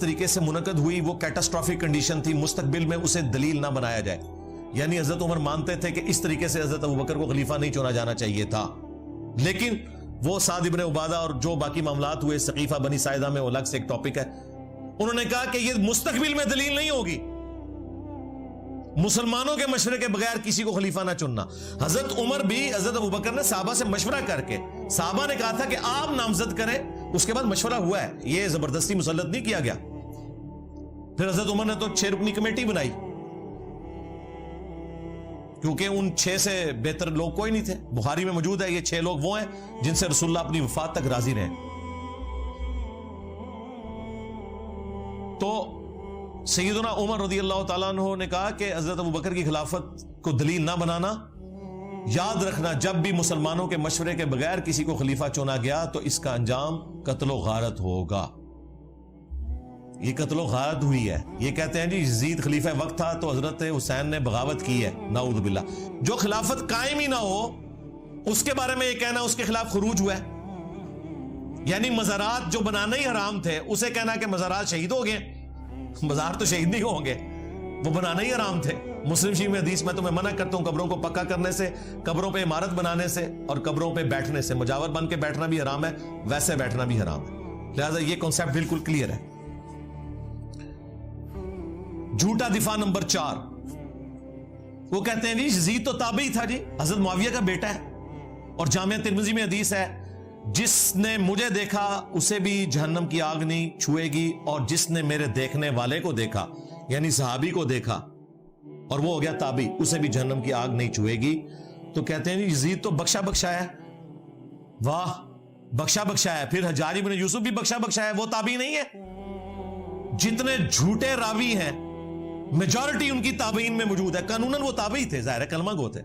طریقے سے منعقد ہوئی وہ کیٹاسٹرافک کنڈیشن تھی، مستقبل میں اسے دلیل نہ بنایا جائے. یعنی حضرت عمر مانتے تھے کہ اس طریقے سے حضرت ابوبکر کو خلیفہ نہیں چنا جانا چاہیے تھا، لیکن وہ سعد ابن عبادہ اور جو باقی معاملات ہوئے سقیفہ بنی ساعدہ میں، وہ الگ سے ایک ٹاپک ہے. انہوں نے کہا کہ یہ مستقبل میں دلیل نہیں ہوگی مسلمانوں کے مشورے کے بغیر کسی کو خلیفہ نہ چننا. حضرت عمر بھی حضرت ابوبکر نے صحابہ سے مشورہ کر کے، صحابہ نے کہا تھا کہ آپ نامزد کریں، اس کے بعد مشورہ ہوا ہے، یہ زبردستی مسلط نہیں کیا گیا. پھر حضرت عمر نے تو 6 رکنی کمیٹی بنائی، کیونکہ ان 6 سے بہتر لوگ کوئی نہیں تھے. بخاری میں موجود ہے یہ 6 لوگ وہ ہیں جن سے رسول اللہ اپنی وفات تک راضی رہے. تو سیدنا عمر رضی اللہ تعالیٰ عنہ نے کہا کہ حضرت ابوبکر کی خلافت کو دلیل نہ بنانا، یاد رکھنا جب بھی مسلمانوں کے مشورے کے بغیر کسی کو خلیفہ چنا گیا تو اس کا انجام قتل و غارت ہوگا. یہ قتل و غارت ہوئی ہے. یہ کہتے ہیں جی یزید خلیفہ وقت تھا تو حضرت حسین نے بغاوت کی ہے، نعوذ باللہ. جو خلافت قائم ہی نہ ہو اس کے بارے میں یہ کہنا اس کے خلاف خروج ہوا ہے. یعنی مزارات جو بنانا ہی حرام تھے اسے کہنا کہ مزارات شہید ہو گئے. مزار تو شہید نہیں ہوں گے، وہ بنانا ہی حرام تھے. مسلم شریف میں حدیث میں تمہیں منع کرتا ہوں قبروں کو پکا کرنے سے، قبروں پہ عمارت بنانے سے اور قبروں پہ بیٹھنے سے. مجاور بن کے بیٹھنا بھی حرام ہے، ویسے بیٹھنا بھی حرام ہے. لہذا یہ کنسیپٹ بالکل کلیئر ہے. جھوٹا دفاع نمبر 4، وہ کہتے ہیں جی یزید تو تابعی تھا جی، حضرت معاویہ کا بیٹا ہے، اور جامعہ ترمذی میں حدیث ہے جس نے مجھے دیکھا اسے بھی جہنم کی آگ نہیں چھوئے گی، اور جس نے میرے دیکھنے والے کو دیکھا یعنی صحابی کو دیکھا اور وہ ہو گیا تابعی، اسے بھی جہنم کی آگ نہیں چھوئے گی. تو کہتے ہیں جی یزید تو بخشا بخشا ہے. واہ، بخشا بخشا ہے. پھر حجاج بن یوسف بھی بخشا بخشا ہے، وہ تابعی نہیں ہے. جتنے جھوٹے راوی ہیں میجورٹی ان کی تابعین میں موجود ہے. قانوناً وہ تابعی تھے، ظاہر ہے کلمہ گو تھے.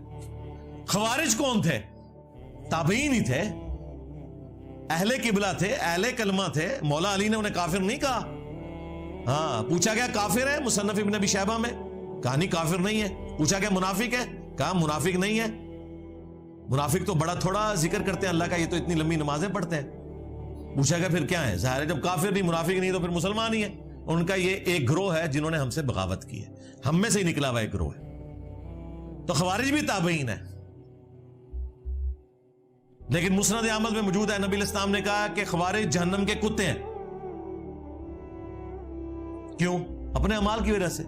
خوارج کون تھے؟ تابعین ہی تھے، اہل قبلہ تھے، اہل کلمہ تھے. مولا علی نے انہیں کافر نہیں کہا. ہاں، پوچھا گیا کافر ہے مصنف ابن ابی شیبہ میں، کہا نہیں کافر نہیں ہے. پوچھا گیا منافق ہے، کہا منافق نہیں ہے. منافق تو بڑا تھوڑا ذکر کرتے ہیں اللہ کا، یہ تو اتنی لمبی نمازیں پڑھتے ہیں. پوچھا گیا پھر کیا ہے؟ ظاہر ہے جب کافر نہیں منافق نہیں تو پھر مسلمان ہی ہے. ان کا یہ ایک گروہ ہے جنہوں نے ہم سے بغاوت کی ہے، ہم میں سے ہی نکلا ہوا ایک گروہ ہے. تو خوارج بھی تابعین ہے. لیکن مسند احمد میں موجود ہے نبی الاسلام نے کہا کہ خوارج جہنم کے کتے ہیں. کیوں؟ اپنے اعمال کی وجہ سے.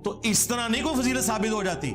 تو اس طرح نہیں کوئی فضیلت ثابت ہو جاتی.